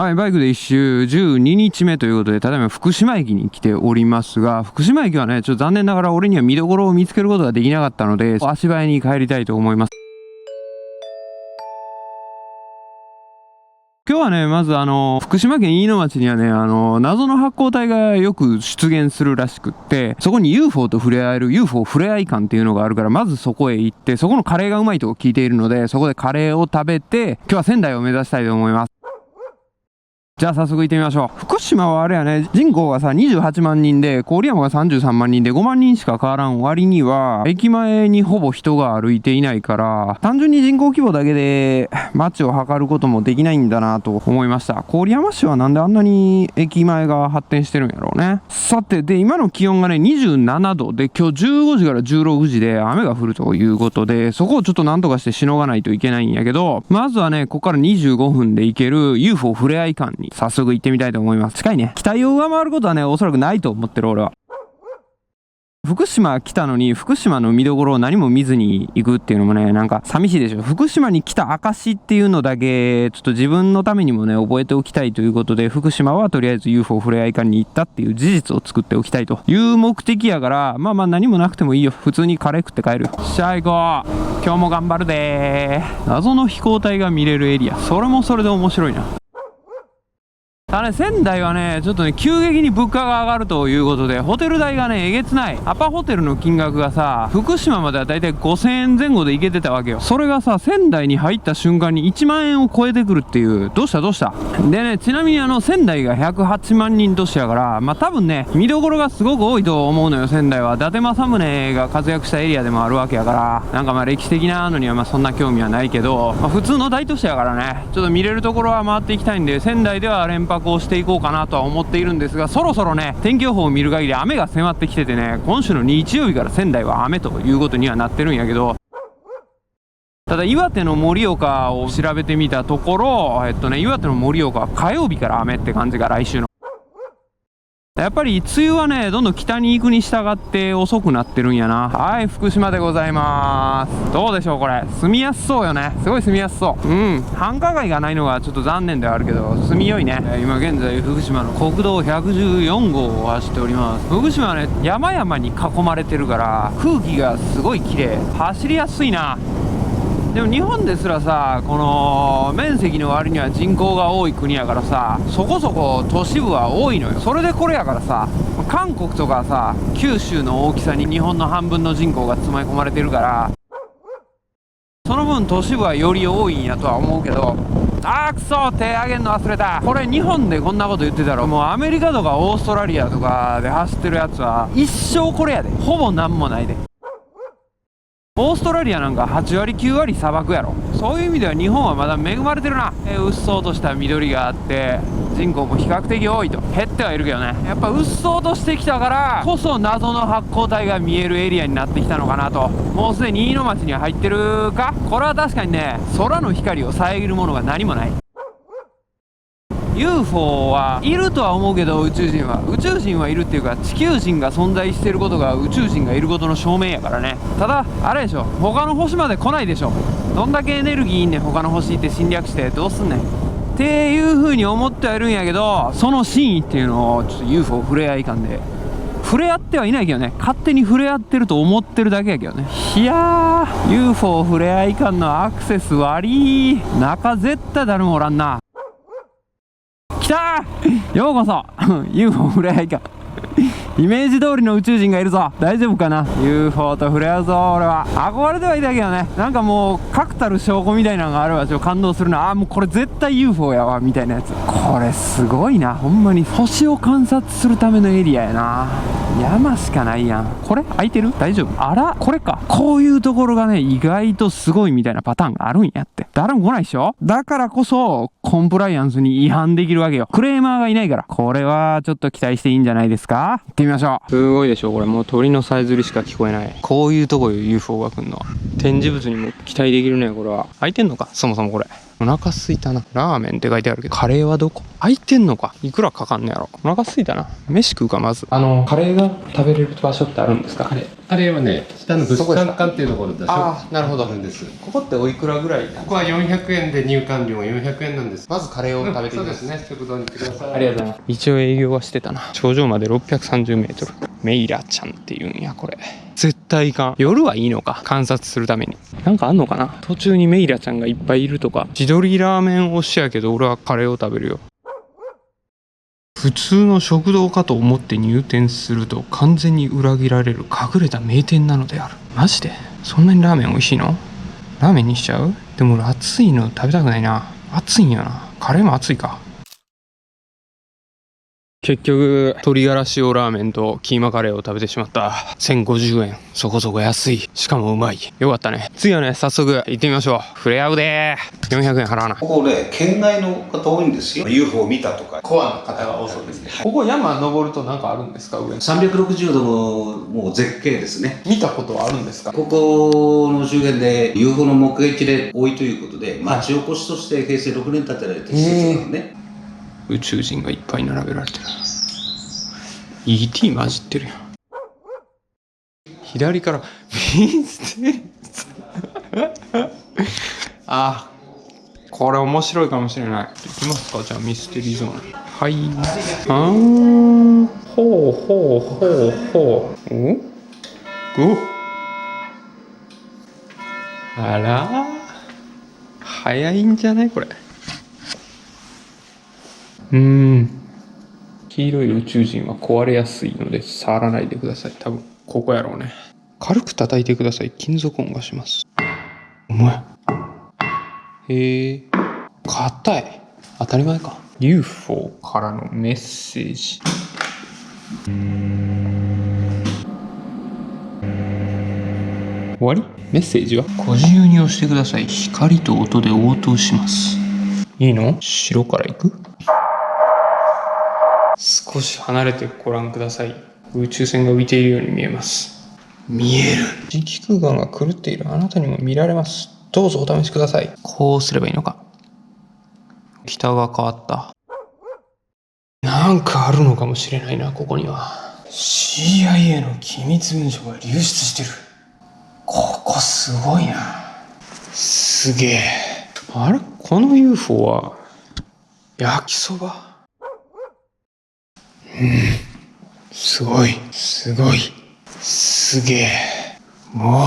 はい、バイクで一周12日目ということで、ただいま福島駅に来ておりますが、福島駅はね、ちょっと残念ながら俺には見どころを見つけることができなかったので、足早に帰りたいと思います。今日はね、まず福島県飯野町にはね、謎の発光体がよく出現するらしくって、そこに UFO と触れ合える UFO 触れ合い館っていうのがあるから、まずそこへ行って、そこのカレーがうまいと聞いているので、そこでカレーを食べて、今日は仙台を目指したいと思います。じゃあ早速行ってみましょう。福島はあれやね、人口がさ28万人で、郡山が33万人で5万人しか変わらん割には、駅前にほぼ人が歩いていないから、単純に人口規模だけで街を測ることもできないんだなと思いました。郡山市はなんであんなに駅前が発展してるんやろうね。さて、で、今の気温がね、27度で、今日15時から16時で雨が降るということで、そこをちょっとなんとかしてしのがないといけないんやけど、まずはね、ここから25分で行ける UFO 触れ合い館に早速行ってみたいと思います。近いね。期待を上回ることはね、おそらくないと思ってる俺は。福島来たのに福島の見どころを何も見ずに行くっていうのもね、なんか寂しいでしょ。福島に来た証っていうのだけちょっと自分のためにもね覚えておきたいということで、福島はとりあえず UFO 触れ合い館に行ったっていう事実を作っておきたいという目的やから、まあ何もなくてもいいよ。普通にカレー食って帰るよ。しゃあ行こう。今日も頑張るでー。謎の飛行体が見れるエリア、それもそれで面白いな。ただね、仙台はね、ちょっとね、急激に物価が上がるということで、ホテル代がね、えげつない。アパホテルの金額がさ、福島まではだいたい5000円前後で行けてたわけよ。それがさ、仙台に入った瞬間に1万円を超えてくるっていう。どうしたでね、ちなみに仙台が108万人都市やから、まあ多分ね、見どころがすごく多いと思うのよ、仙台は。伊達政宗が活躍したエリアでもあるわけやから、なんかまあ歴史的なのにはまあそんな興味はないけど、まあ普通の大都市やからね、ちょっと見れるところは回っていきたいんで、仙台では連泊をしていこうかなとは思っているんですが、そろそろね、天気予報を見る限り雨が迫ってきててね、今週の日曜日から仙台は雨ということにはなってるんやけど、ただ岩手の盛岡を調べてみたところ、岩手の盛岡は火曜日から雨って感じが、来週の。やっぱり梅雨はね、どんどん北に行くに従って遅くなってるんやな。はい、福島でございます。どうでしょうこれ。住みやすそうよね。すごい住みやすそう。繁華街がないのがちょっと残念ではあるけど、住みよいね。今現在福島の国道114号を走っております。福島はね、山々に囲まれてるから空気がすごい綺麗。走りやすいな。でも日本ですらさ、この面積の割には人口が多い国やからさ、そこそこ都市部は多いのよ。それでこれやからさ、韓国とかさ、九州の大きさに日本の半分の人口が詰め込まれてるから、その分都市部はより多いんやとは思うけど、くそ、手上げんの忘れた。これ日本でこんなこと言ってたら、もうアメリカとかオーストラリアとかで走ってるやつは一生これやで。ほぼなんもないで。オーストラリアなんか8割9割砂漠やろ。そういう意味では日本はまだ恵まれてるな。うっそうとした緑があって人口も比較的多いと。減ってはいるけどね、やっぱうっそうとしてきたからこそ謎の発光体が見えるエリアになってきたのかなと。もうすでに飯野町には入ってるか。これは確かにね、空の光を遮るものが何もない。UFO はいるとは思うけど、宇宙人はいるっていうか、地球人が存在してることが宇宙人がいることの証明やからね。ただあれでしょ、他の星まで来ないでしょ。どんだけエネルギーいんねん、他の星って侵略してどうすんねんっていう風に思ってはいるんやけど、その真意っていうのをちょっと UFO 触れ合い感で触れ合ってはいないけどね、勝手に触れ合ってると思ってるだけやけどね。いやー、 UFO 触れ合い感のアクセス悪い。中絶対誰もおらんな。来たーようこそUFO 触れ合いかイメージ通りの宇宙人がいるぞ。大丈夫かな。 UFO と触れ合うぞ。俺は憧れてはいたけどね、なんかもう確たる証拠みたいなのがあるわ。ちょっと感動するな。もうこれ絶対 UFO やわみたいなやつ。これすごいな、ほんまに星を観察するためのエリアやな。山しかないやん。これ空いてる？大丈夫？あら、これか。こういうところがね、意外とすごいみたいなパターンがあるんやって。誰も来ないでしょ。だからこそコンプライアンスに違反できるわけよ。クレーマーがいないから。これはちょっと期待していいんじゃないですか。行ってみましょう。すごいでしょこれ。もう鳥のさえずりしか聞こえない。こういうとこよ UFO が来るのは。展示物にも期待できるね。これは空いてんのか、そもそもこれ。お腹すいたな。ラーメンって書いてあるけど、カレーはどこ？空いてんのか？いくらかかんねやろ。お腹すいたな。飯食うか、まず。カレーが食べれる場所ってあるんですか？カレーはね、下の物産館っていうところでああ、なるほど。あるんです。ここっておいくらぐらい？ここは400円で入館料が400円なんです。まずカレーを食べてみます。そうですね。食堂に行ってください。ありがとうございます。一応営業はしてたな。頂上まで630メートル。メイラちゃんっていうんや、これ。絶対いかん。夜はいいのか、観察するために。なんかあんのかな？途中にメイラちゃんがいっぱいいるとか。地鶏ラーメン推しやけど、俺はカレーを食べるよ。普通の食堂かと思って入店すると完全に裏切られる隠れた名店なのである。マジで？そんなにラーメン美味しいの？ラーメンにしちゃう？でも俺熱いの食べたくないな。熱いんやな。カレーも熱いか。結局鶏ガラ塩ラーメンとキーマカレーを食べてしまった。1050円、そこそこ安い、しかもうまい。よかったね。次はね、早速行ってみましょう。触れ合うでー。400円払わな。ここね、県外の方多いんですよ。UFO 見たとか。コアの方が多そうですね。ここ山登ると何かあるんですか？上360度のもう絶景ですね。見たことはあるんですか？ここの周辺で UFO の目撃例多いということで、町おこしとして平成6年建てられた施設なのね。宇宙人がいっぱい並べられてる。ET 混じってるやん。左からミステリーあ、これ面白いかもしれない。行きますか？じゃあミステリーゾーン。はい。ほうほうほうほう。おあら早いんじゃないこれ。黄色い宇宙人は壊れやすいので触らないでください。多分ここやろうね。軽く叩いてください。金属音がします。お前。へえ。硬い。当たり前か。UFO からのメッセージ。終わり？メッセージはご自由に押してください。光と音で応答します。いいの？白から行く？少し離れてご覧ください。宇宙船が浮いているように見えます。見える。磁気空間が狂っているあなたにも見られます。どうぞお試しください。こうすればいいのか。北が変わった。なんかあるのかもしれないな、ここには。CIA の機密文書が流出してる。ここすごいな。すげえ。あれ？この UFO は焼きそば？すごい、すごい、すげえ。も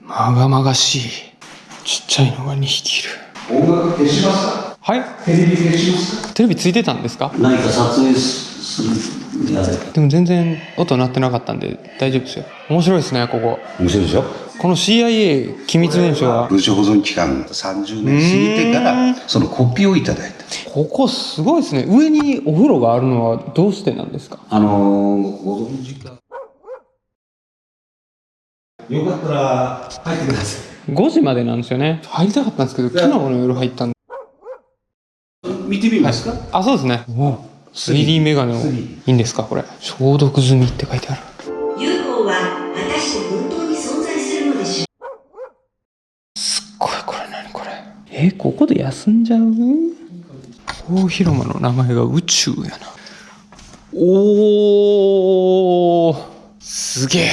う、まがまがしい。ちっちゃいのが2匹いる。音楽消しますか？はい。テレビ消しますか？テレビついてたんですか？何か撮影するんやで。でも全然音鳴ってなかったんで大丈夫ですよ。面白いですね、ここ。面白いでしょ？この CIA 機密文書は文書保存期間30年過ぎてからそのコピーをいただいた。ここすごいですね。上にお風呂があるのはどうしてなんですか？ご存知か。よかったら入ってください。5時までなんですよね。入りたかったんですけど昨日の夜入ったんで。見てみますか？あ、そうですね。3D メガネをいいんですかこれ。消毒済みって書いてある。 UFO は果たして本当に存在するのでしょう。すっごい。これ何これ。ここで休んじゃう？大広間の名前が宇宙やな。おー、すげえ。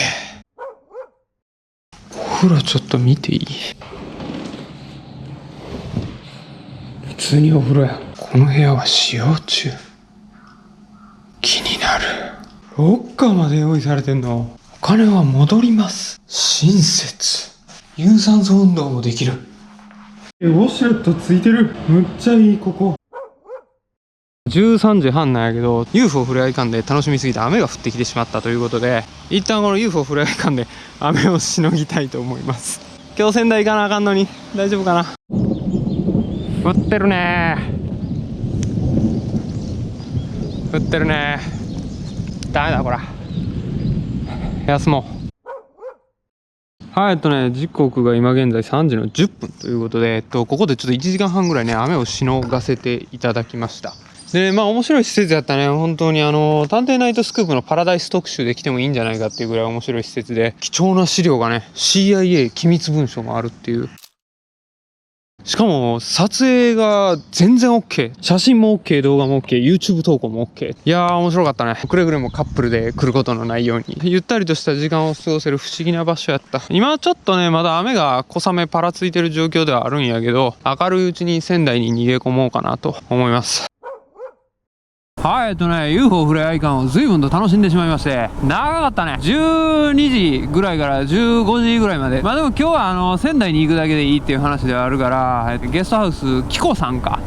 お風呂ちょっと見ていい？普通にお風呂や。この部屋は使用中。気になる。ロッカーまで用意されてんの。お金は戻ります。親切。有酸素運動もできる。ウォシュレットついてる。むっちゃいいここ。13時半なんやけど UFO ふれあい館で楽しみすぎて雨が降ってきてしまったということで、一旦この UFO ふれあい館で雨をしのぎたいと思います。今日仙台行かなあかんのに大丈夫かな。降ってるね降ってるね。ダメだこら。休もう。はい、時刻が今現在3時の10分ということで、ここでちょっと1時間半ぐらいね雨をしのがせていただきました。で面白い施設やったね。本当に探偵ナイトスクープのパラダイス特集で来てもいいんじゃないかっていうぐらい面白い施設で、貴重な資料がね CIA 機密文書もあるっていうしかも撮影が全然 OK、 写真も OK、 動画も OK、 YouTube 投稿も OK。 いやー面白かったね。くれぐれもカップルで来ることのないようにゆったりとした時間を過ごせる不思議な場所やった。今ちょっとねまだ雨が小雨パラついてる状況ではあるんやけど、明るいうちに仙台に逃げ込もうかなと思います。はい、UFO ふれあい館を随分と楽しんでしまいまして、長かったね。12時ぐらいから15時ぐらいまで。まあでも今日は仙台に行くだけでいいっていう話ではあるから、ゲストハウスキコさんか